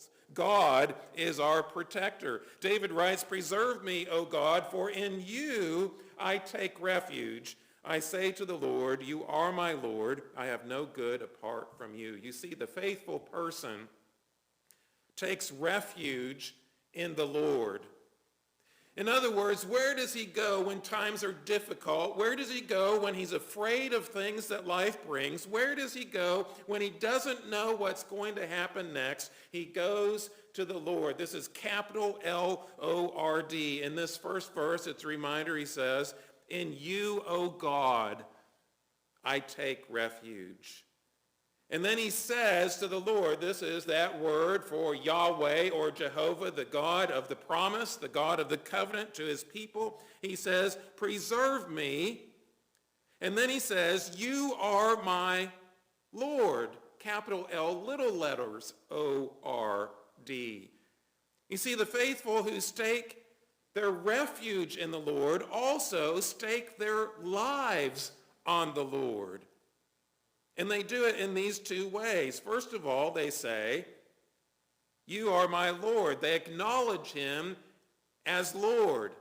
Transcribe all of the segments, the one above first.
souls. God is our protector. David writes, "Preserve me, O God, for in you I take refuge. I say to the Lord, you are my Lord. I have no good apart from you." You see, the faithful person takes refuge in the Lord. In other words, where does he go when times are difficult? Where does he go when he's afraid of things that life brings? Where does he go when he doesn't know what's going to happen next? He goes to the Lord. This is capital L-O-R-D. In this first verse, it's a reminder, he says, "In you, O God, I take refuge." And then he says to the Lord, this is that word for Yahweh or Jehovah, the God of the promise, the God of the covenant to his people. He says, "Preserve me." And then he says, "You are my Lord." Capital L, little letters, O-R-D. You see, the faithful who stake their refuge in the Lord also stake their lives on the Lord. And they do it in these two ways. First of all, they say, "You are my Lord." They acknowledge him as Lord.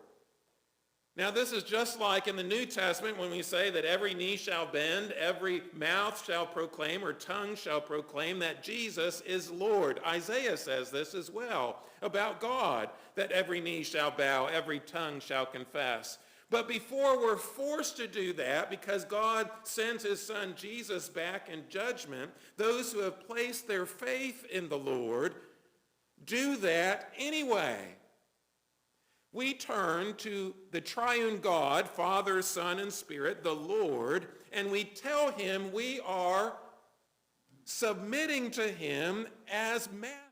Now, this is just like in the New Testament when we say that every knee shall bend, every mouth shall proclaim, or tongue shall proclaim that Jesus is Lord. Isaiah says this as well about God, that every knee shall bow, every tongue shall confess. But before we're forced to do that, because God sends his son Jesus back in judgment, those who have placed their faith in the Lord do that anyway. We turn to the triune God, Father, Son, and Spirit, the Lord, and we tell him we are submitting to him as master.